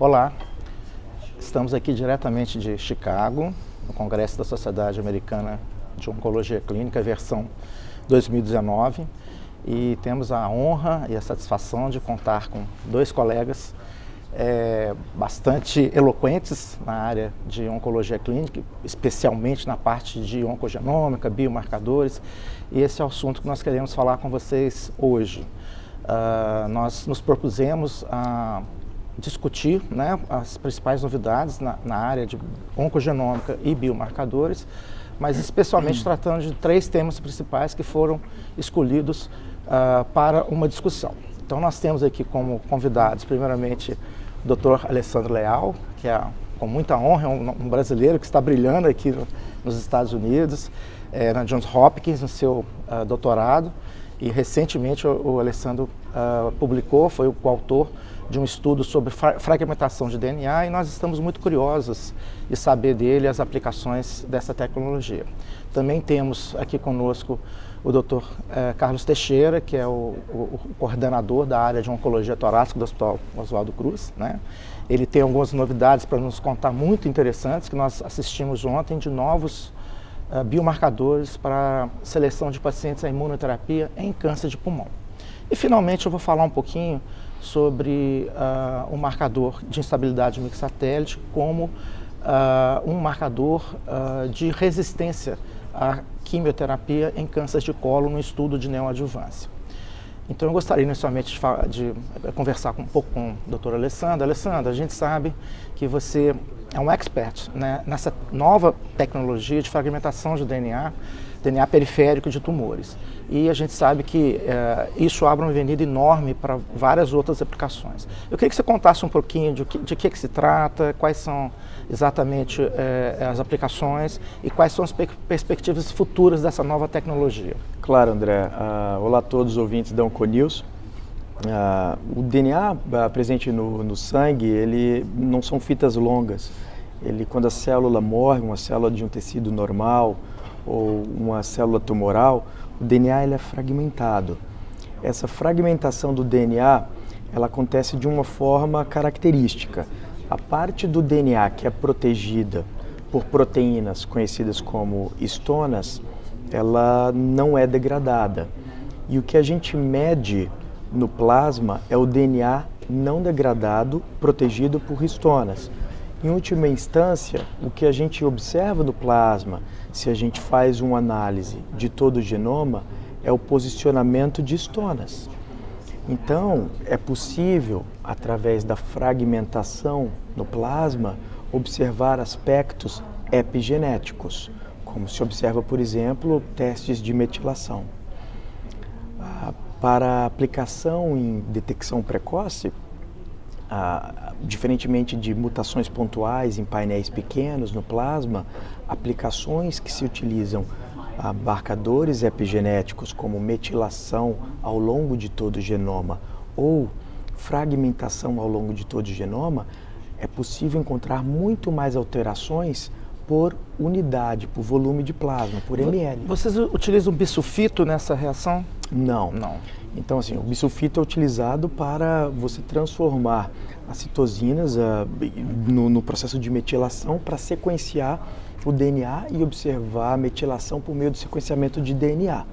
Olá, estamos aqui diretamente de Chicago, no Congresso da Sociedade Americana de Oncologia Clínica, versão 2019, e temos a honra e a satisfação de contar com dois colegas bastante eloquentes na área de oncologia clínica, especialmente na parte de oncogenômica, biomarcadores, e esse é o assunto que nós queremos falar com vocês hoje. Nós nos propusemos a discutir, né, as principais novidades na área de oncogenômica e biomarcadores, mas especialmente tratando de três temas principais que foram escolhidos para uma discussão. Então nós temos aqui como convidados, primeiramente, o Dr. Alessandro Leal, que é, com muita honra, um brasileiro que está brilhando aqui nos Estados Unidos, na Johns Hopkins, no seu doutorado, e recentemente o Alessandro foi o coautor de um estudo sobre fragmentação de DNA, e nós estamos muito curiosos de saber dele as aplicações dessa tecnologia. Também temos aqui conosco o Dr. Carlos Teixeira, que é o coordenador da área de oncologia torácica do Hospital Oswaldo Cruz, né? Ele tem algumas novidades para nos contar muito interessantes, que nós assistimos ontem, de novos biomarcadores para seleção de pacientes à imunoterapia em câncer de pulmão. E finalmente eu vou falar um pouquinho sobre um marcador de instabilidade mixsatélite como um marcador de resistência à quimioterapia em câncer de colo no estudo de neoadjuvância. Então eu gostaria inicialmente de conversar um pouco com o Dr. Alessandro. Alessandro, a gente sabe que você é um expert, né, nessa nova tecnologia de fragmentação de DNA periférico de tumores. E a gente sabe que isso abre uma avenida enorme para várias outras aplicações. Eu queria que você contasse um pouquinho de que se trata, quais são exatamente as aplicações e quais são as perspectivas futuras dessa nova tecnologia. Claro, André. Olá a todos os ouvintes da Onconews. O DNA presente no sangue, ele não são fitas longas. Quando a célula morre, uma célula de um tecido normal ou uma célula tumoral, o DNA ele é fragmentado. Essa fragmentação do DNA, ela acontece de uma forma característica. A parte do DNA que é protegida por proteínas conhecidas como histonas, ela não é degradada. E o que a gente mede no plasma é o DNA não degradado, protegido por histonas. Em última instância, o que a gente observa no plasma, se a gente faz uma análise de todo o genoma, é o posicionamento de histonas. Então, é possível, através da fragmentação no plasma, observar aspectos epigenéticos, como se observa, por exemplo, testes de metilação. Para aplicação em detecção precoce, diferentemente de mutações pontuais em painéis pequenos no plasma, aplicações que se utilizam marcadores epigenéticos como metilação ao longo de todo o genoma ou fragmentação ao longo de todo o genoma, é possível encontrar muito mais alterações por unidade, por volume de plasma, por ml. Vocês utilizam bisulfito nessa reação? Não. Então, assim, o bisulfito é utilizado para você transformar as citosinas no processo de metilação para sequenciar o DNA e observar a metilação por meio do sequenciamento de DNA.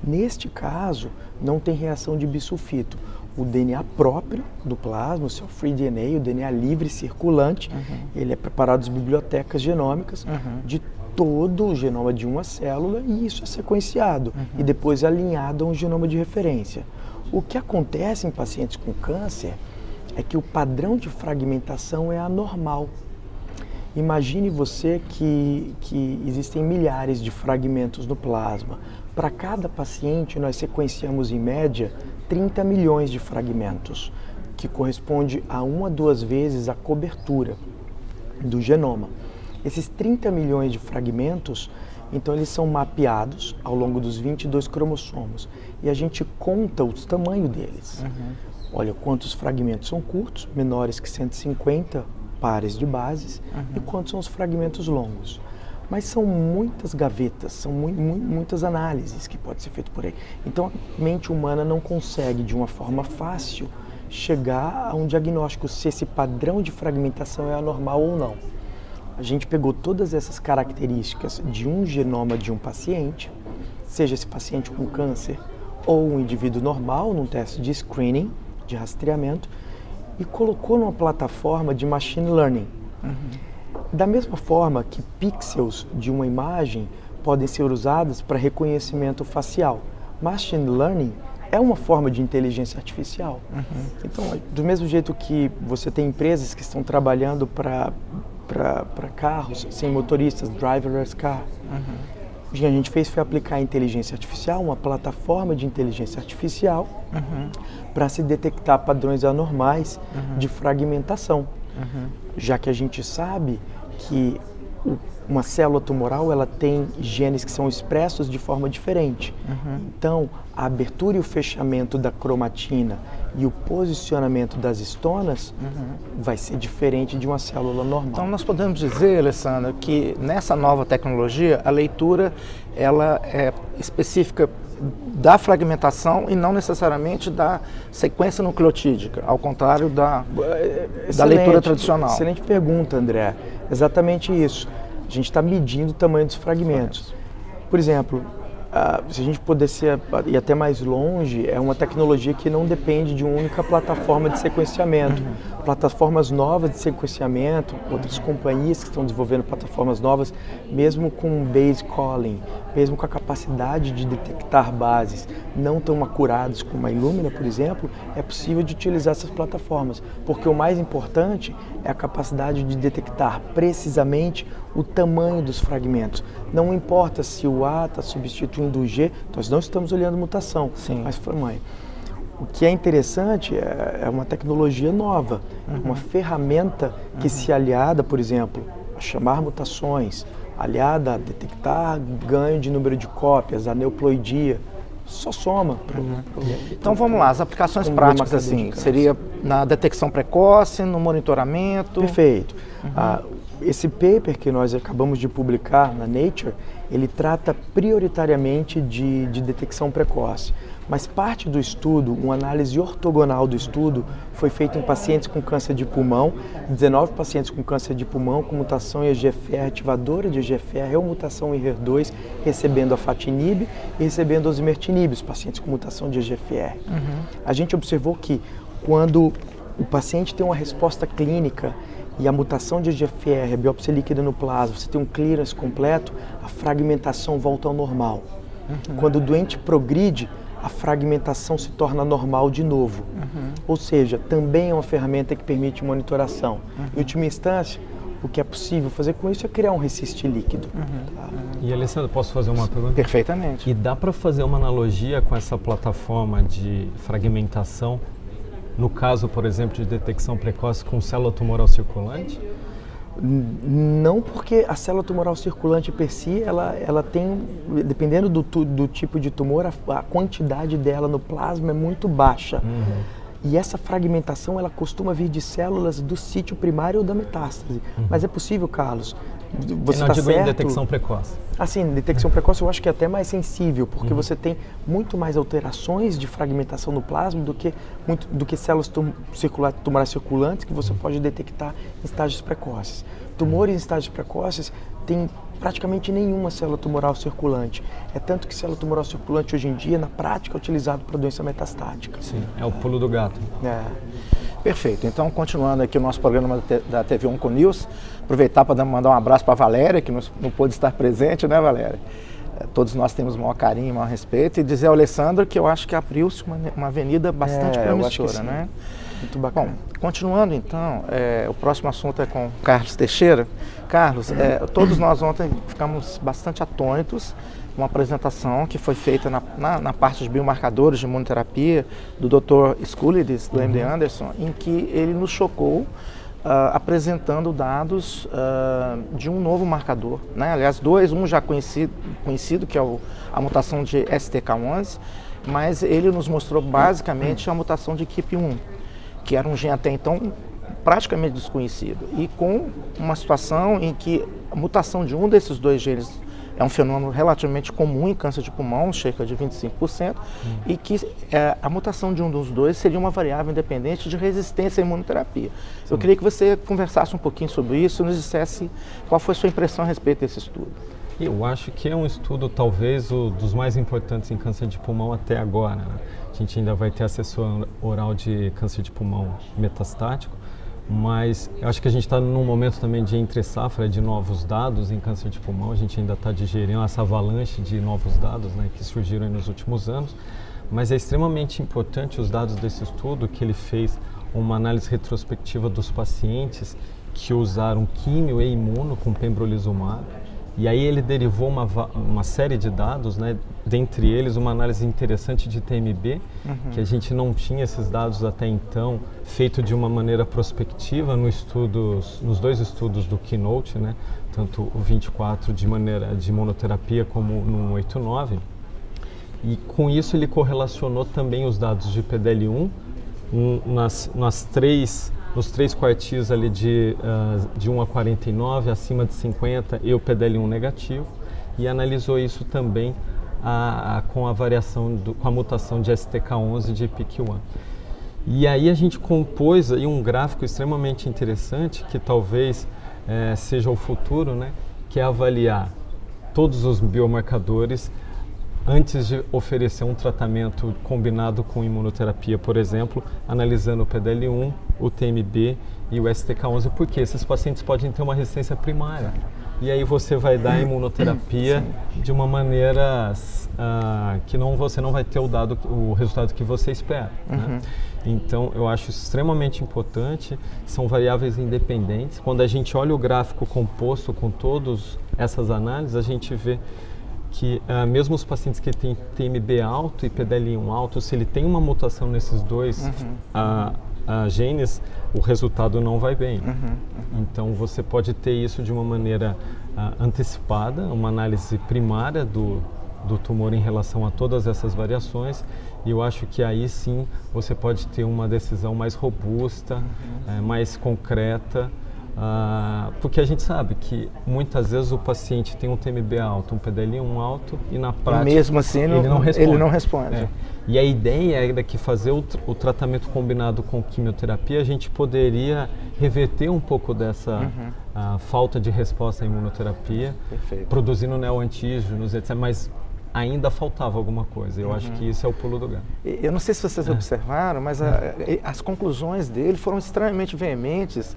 Neste caso, não tem reação de bisulfito. O DNA próprio do plasma, o cell-free DNA, o DNA livre circulante, ele é preparado das bibliotecas genômicas de todo o genoma de uma célula, e isso é sequenciado e depois alinhado a um genoma de referência. O que acontece em pacientes com câncer é que o padrão de fragmentação é anormal. Imagine você que existem milhares de fragmentos no plasma. Para cada paciente, nós sequenciamos em média 30 milhões de fragmentos, que corresponde a 1 a 2 vezes a cobertura do genoma. Esses 30 milhões de fragmentos, então eles são mapeados ao longo dos 22 cromossomos e a gente conta o tamanho deles. Olha quantos fragmentos são curtos, menores que 150 pares de bases, e quantos são os fragmentos longos. Mas são muitas gavetas, são muitas análises que pode ser feito por aí. Então a mente humana não consegue de uma forma fácil chegar a um diagnóstico se esse padrão de fragmentação é anormal ou não. A gente pegou todas essas características de um genoma de um paciente, seja esse paciente com câncer ou um indivíduo normal, num teste de screening, de rastreamento, e colocou numa plataforma de machine learning. Da mesma forma que pixels de uma imagem podem ser usados para reconhecimento facial, machine learning é uma forma de inteligência artificial. Então, do mesmo jeito que você tem empresas que estão trabalhando para carros sem motoristas, driverless car, o que a gente fez foi aplicar a inteligência artificial, uma plataforma de inteligência artificial, para se detectar padrões anormais de fragmentação. Já que a gente sabe que uma célula tumoral ela tem genes que são expressos de forma diferente. Então, a abertura e o fechamento da cromatina e o posicionamento das estonas vai ser diferente de uma célula normal. Então, nós podemos dizer, Alessandro, que nessa nova tecnologia, a leitura ela é específica da fragmentação e não necessariamente da sequência nucleotídica, ao contrário da leitura tradicional. Excelente pergunta, André. Exatamente isso. A gente está medindo o tamanho dos fragmentos. Por exemplo, se a gente pudesse ir até mais longe, é uma tecnologia que não depende de uma única plataforma de sequenciamento. Plataformas novas de sequenciamento, outras companhias que estão desenvolvendo plataformas novas, mesmo com base calling, mesmo com a capacidade de detectar bases não tão acuradas como a Illumina, por exemplo, é possível de utilizar essas plataformas, porque o mais importante é a capacidade de detectar precisamente o tamanho dos fragmentos. Não importa se o A está substituindo o G, nós não estamos olhando mutação, mas tamanho. O que é interessante é uma tecnologia nova, uma ferramenta que se aliada, por exemplo, a chamar mutações, aliada a detectar ganho de número de cópias, aneuploidia, só soma. Então vamos lá, as aplicações práticas assim, seria na detecção precoce, no monitoramento? Perfeito. Esse paper que nós acabamos de publicar na Nature, ele trata prioritariamente de detecção precoce. Mas parte do estudo, uma análise ortogonal do estudo, foi feita em pacientes com câncer de pulmão, 19 pacientes com câncer de pulmão com mutação em EGFR, ativadora de EGFR ou mutação em HER2, recebendo afatinib e recebendo osimertinib, os pacientes com mutação de EGFR. A gente observou que quando o paciente tem uma resposta clínica e a mutação de EGFR, a biópsia líquida no plasma, você tem um clearance completo, a fragmentação volta ao normal. Quando o doente progride, a fragmentação se torna normal de novo. Ou seja, também é uma ferramenta que permite monitoração. Em última instância, o que é possível fazer com isso é criar um resiste líquido. Tá? E, Alessandro, posso fazer uma pergunta? Perfeitamente. E dá para fazer uma analogia com essa plataforma de fragmentação, no caso, por exemplo, de detecção precoce com célula tumoral circulante? Não, porque a célula tumoral circulante per si, ela tem, dependendo do tipo de tumor, a quantidade dela no plasma é muito baixa. E essa fragmentação, ela costuma vir de células do sítio primário ou da metástase. Mas é possível, Carlos, você está certo. Em detecção precoce. Assim, detecção precoce eu acho que é até mais sensível, porque você tem muito mais alterações de fragmentação no plasma do que células tumorais circulantes que você pode detectar em estágios precoces. Tumores em estágios precoces têm praticamente nenhuma célula tumoral circulante. É tanto que célula tumoral circulante hoje em dia, na prática, é utilizado para doença metastática. Sim, é o pulo do gato. Perfeito. Então, continuando aqui o nosso programa da TV Onconews, aproveitar para mandar um abraço para a Valéria, que não pôde estar presente, né, Valéria? Todos nós temos o maior carinho, o maior respeito, e dizer ao Alessandro que eu acho que abriu-se uma avenida bastante promissora, né? Muito bacana. Bom, continuando então, o próximo assunto é com o Carlos Teixeira. Carlos, todos nós ontem ficamos bastante atônitos com uma apresentação que foi feita na parte de biomarcadores de imunoterapia do Dr. Sculides, do MD Anderson, em que ele nos chocou apresentando dados de um novo marcador, né? Aliás, um já conhecido que é a mutação de STK11, mas ele nos mostrou basicamente a mutação de KIP1, que era um gene até então praticamente desconhecido, e com uma situação em que a mutação de um desses dois genes é um fenômeno relativamente comum em câncer de pulmão, cerca de 25%, e que a mutação de um dos dois seria uma variável independente de resistência à imunoterapia. Sim. Eu queria que você conversasse um pouquinho sobre isso e nos dissesse qual foi a sua impressão a respeito desse estudo. Eu acho que é um estudo talvez dos mais importantes em câncer de pulmão até agora, né? A gente ainda vai ter a sessão oral de câncer de pulmão metastático, mas eu acho que a gente está num momento também de entre-safra de novos dados em câncer de pulmão. A gente ainda está digerindo essa avalanche de novos dados, né, que surgiram nos últimos anos, mas é extremamente importante os dados desse estudo, que ele fez uma análise retrospectiva dos pacientes que usaram químio e imuno com pembrolizumab. E aí ele derivou uma série de dados, né? Dentre eles uma análise interessante de TMB, que a gente não tinha esses dados até então, feito de uma maneira prospectiva nos dois estudos do Keynote, né? Tanto o 24 de maneira de monoterapia como no 189. E com isso ele correlacionou também os dados de PDL1 nos três quartis ali de 1 a 49, acima de 50 e o PDL1 negativo, e analisou isso também com a variação, com a mutação de STK11 de PIK1. E aí a gente compôs aí um gráfico extremamente interessante, que talvez seja o futuro, né? Que é avaliar todos os biomarcadores antes de oferecer um tratamento combinado com imunoterapia, por exemplo, analisando o PDL1, o TMB e o STK11, porque esses pacientes podem ter uma resistência primária. E aí você vai dar a imunoterapia de uma maneira que você não vai ter o resultado que você espera. Né? Então, eu acho extremamente importante, são variáveis independentes. Quando a gente olha o gráfico composto com todas essas análises, a gente vê que mesmo os pacientes que têm TMB alto e PDL1 alto, se ele tem uma mutação nesses dois genes, o resultado não vai bem. Então você pode ter isso de uma maneira antecipada, uma análise primária do tumor em relação a todas essas variações, e eu acho que aí sim você pode ter uma decisão mais robusta, mais concreta, porque a gente sabe que muitas vezes o paciente tem um TMB alto, um PDL1 alto, e na prática mesmo assim ele não responde. E a ideia era que fazer o tratamento combinado com quimioterapia, a gente poderia reverter um pouco dessa falta de resposta à imunoterapia, produzindo neoantígenos, etc. Mas ainda faltava alguma coisa. Eu acho que isso é o pulo do gato. Eu não sei se vocês observaram, mas as conclusões dele foram extremamente veementes,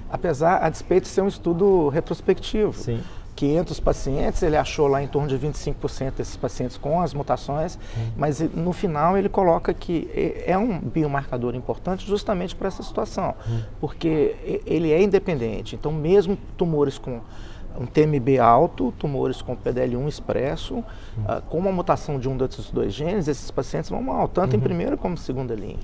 a despeito de ser um estudo retrospectivo. Sim. 500 pacientes, ele achou lá em torno de 25% desses pacientes com as mutações, mas no final ele coloca que é um biomarcador importante justamente para essa situação, porque ele é independente. Então, mesmo tumores com um TMB alto, tumores com PDL1 expresso, com uma mutação de um desses dois genes, esses pacientes vão mal, tanto em primeira como em segunda linha.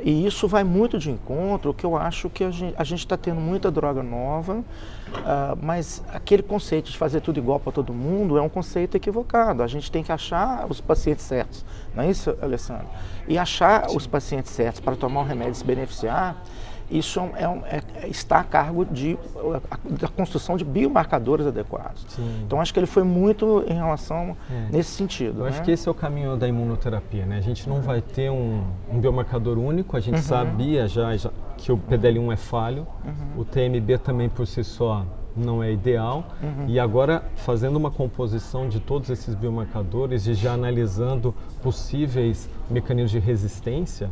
E isso vai muito de encontro, que eu acho que a gente está tendo muita droga nova, mas aquele conceito de fazer tudo igual para todo mundo é um conceito equivocado. A gente tem que achar os pacientes certos, não é isso, Alessandro? E achar os pacientes certos para tomar o remédio e se beneficiar, isso está a cargo da construção de biomarcadores adequados. Então, acho que ele foi muito em relação nesse sentido. Eu acho que esse é o caminho da imunoterapia, né? A gente não vai ter um biomarcador único, a gente sabia já que o PDL1 é falho, o TMB também por si só não é ideal, e agora fazendo uma composição de todos esses biomarcadores e já analisando possíveis mecanismos de resistência,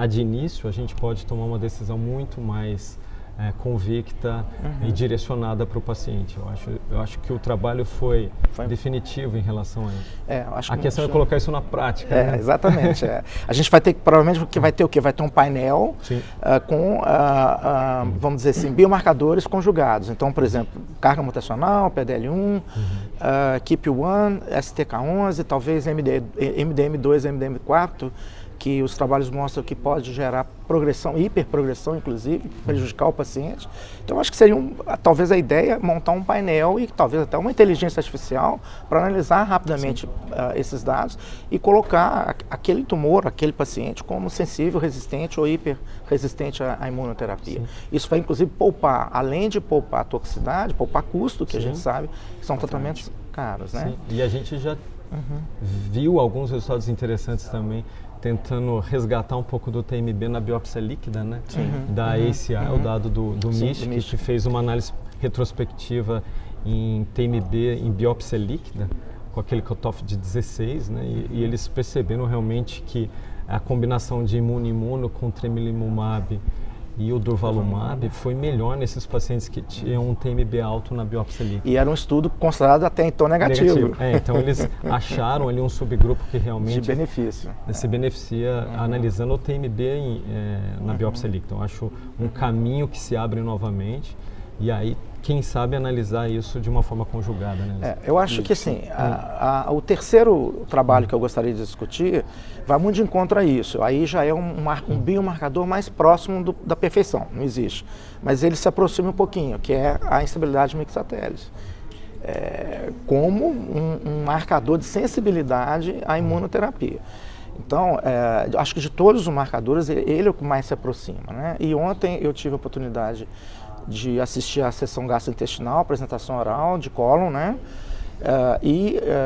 de início a gente pode tomar uma decisão muito mais convicta e direcionada para o paciente. Eu acho que o trabalho foi definitivo em relação a isso. A questão é colocar isso na prática. Né? Exatamente. A gente vai ter, provavelmente, vai ter o quê? Vai ter um painel com, vamos dizer assim, biomarcadores conjugados. Então, por exemplo, carga mutacional, PDL1, KEAP1, STK11, talvez MDM2, MDM4, que os trabalhos mostram que pode gerar progressão, hiperprogressão, inclusive, prejudicar o paciente. Então, acho que seria, talvez a ideia, montar um painel e talvez até uma inteligência artificial para analisar rapidamente esses dados e colocar aquele tumor, aquele paciente, como sensível, resistente ou hiperresistente à imunoterapia. Isso vai, inclusive, poupar, além de poupar toxicidade, poupar custo, que a gente sabe que são tratamentos caros, né? Sim. E a gente já viu alguns resultados interessantes também, tentando resgatar um pouco do TMB na biópsia líquida, né? Da ACI, o dado do MISH, que fez uma análise retrospectiva em TMB em biópsia líquida, com aquele cutoff de 16, né? E eles perceberam realmente que a combinação de imuno com tremelimumab e o durvalumab foi melhor nesses pacientes que tinham um TMB alto na biópsia líquida. E era um estudo considerado até então negativo. Então eles acharam ali um subgrupo que realmente de benefício. Se beneficia analisando o TMB na biópsia líquida. Então acho um caminho que se abre novamente e aí quem sabe analisar isso de uma forma conjugada, né? Eu acho que assim, o terceiro trabalho que eu gostaria de discutir vai muito de encontro a isso. Aí já é um biomarcador mais próximo da perfeição, não existe. Mas ele se aproxima um pouquinho, que é a instabilidade mixatélise. Como um marcador de sensibilidade à imunoterapia. Então, acho que de todos os marcadores, ele é o que mais se aproxima, né? E ontem eu tive a oportunidade de assistir à sessão gastrointestinal, apresentação oral de cólon, né?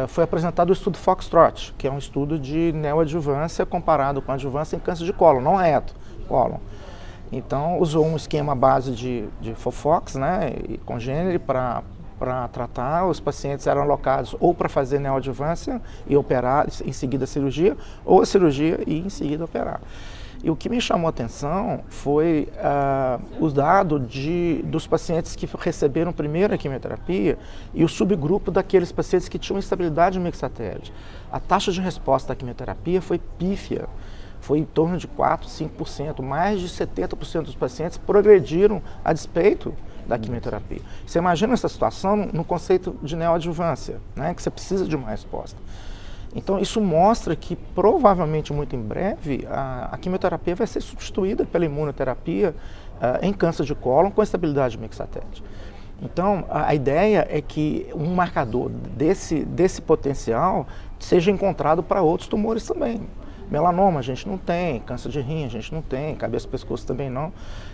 Foi apresentado o estudo Foxtrot, que é um estudo de neoadjuvância comparado com adjuvância em câncer de cólon, não reto, cólon. Então, usou um esquema base de Fofox, né, e congênere para tratar. Os pacientes eram alocados ou para fazer neoadjuvância e operar em seguida a cirurgia, ou a cirurgia e em seguida operar. E o que me chamou a atenção foi o dado dos pacientes que receberam primeiro a quimioterapia e o subgrupo daqueles pacientes que tinham instabilidade mixatélide. A taxa de resposta à quimioterapia foi pífia, foi em torno de 4, 5%. Mais de 70% dos pacientes progrediram a despeito da quimioterapia. Você imagina essa situação no conceito de neoadjuvância, né, que você precisa de uma resposta. Então, isso mostra que, provavelmente, muito em breve, a quimioterapia vai ser substituída pela imunoterapia em câncer de cólon com estabilidade mixatélide. Então, a ideia é que um marcador desse potencial seja encontrado para outros tumores também. Melanoma a gente não tem, câncer de rim a gente não tem, cabeça e pescoço também não.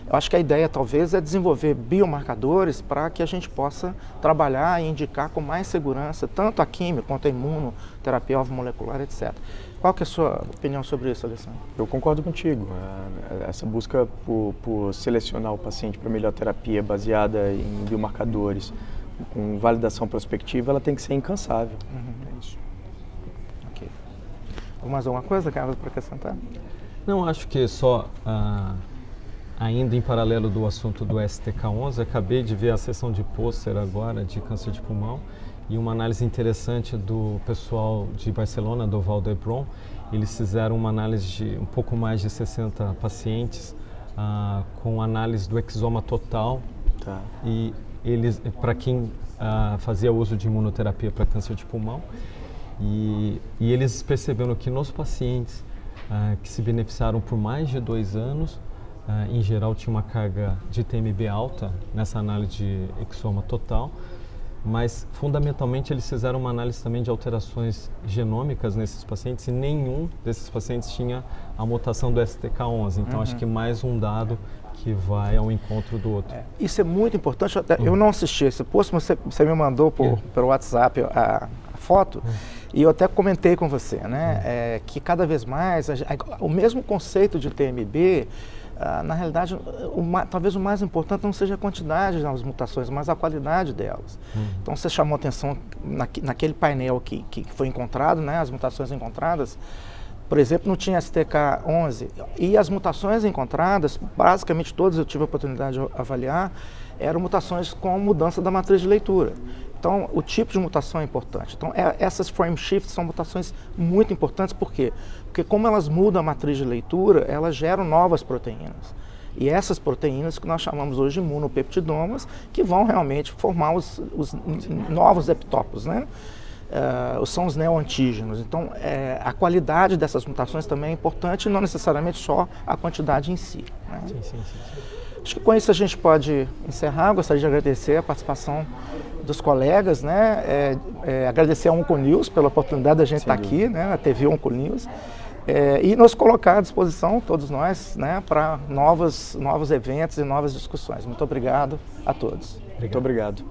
Eu acho que a ideia talvez é desenvolver biomarcadores para que a gente possa trabalhar e indicar com mais segurança tanto a quimio quanto a imunoterapia alvo-molecular, etc. Qual que é a sua opinião sobre isso, Alessandro? Eu concordo contigo. Essa busca por selecionar o paciente para melhor terapia baseada em biomarcadores com validação prospectiva, ela tem que ser incansável. É isso. Mais alguma coisa, Carlos, para acrescentar? Não, acho que só, ainda em paralelo do assunto do STK11, acabei de ver a sessão de pôster agora de câncer de pulmão e uma análise interessante do pessoal de Barcelona, do Vall d'Hebron. Eles fizeram uma análise de um pouco mais de 60 pacientes com análise do exoma total. Tá. E eles, para quem fazia uso de imunoterapia para câncer de pulmão, e eles perceberam que nos pacientes que se beneficiaram por mais de 2 anos, em geral tinha uma carga de TMB alta nessa análise de exoma total, mas fundamentalmente eles fizeram uma análise também de alterações genômicas nesses pacientes e nenhum desses pacientes tinha a mutação do STK11. Então acho que mais um dado que vai ao encontro do outro. Isso é muito importante. Eu não assisti esse post, mas você me mandou pelo WhatsApp a foto. E eu até comentei com você, né, que cada vez mais o mesmo conceito de TMB, na realidade, talvez o mais importante não seja a quantidade das mutações, mas a qualidade delas. Então, você chamou atenção naquele painel que foi encontrado, né, as mutações encontradas, por exemplo, não tinha STK11. E as mutações encontradas, basicamente todas eu tive a oportunidade de avaliar, eram mutações com mudança da matriz de leitura. Então, o tipo de mutação é importante. Então, essas frame shifts são mutações muito importantes. Por quê? Porque como elas mudam a matriz de leitura, elas geram novas proteínas. E essas proteínas que nós chamamos hoje de imunopeptidomas, que vão realmente formar os novos epitopos, né? São os neoantígenos. Então, a qualidade dessas mutações também é importante, não necessariamente só a quantidade em si, né? Sim. Acho que com isso a gente pode encerrar. Gostaria de agradecer a participação dos colegas, né? Agradecer a Onconews pela oportunidade da gente estar aqui, né? Na TV Onconews, e nos colocar à disposição, todos nós, né? Para novos eventos e novas discussões. Muito obrigado a todos. Muito obrigado.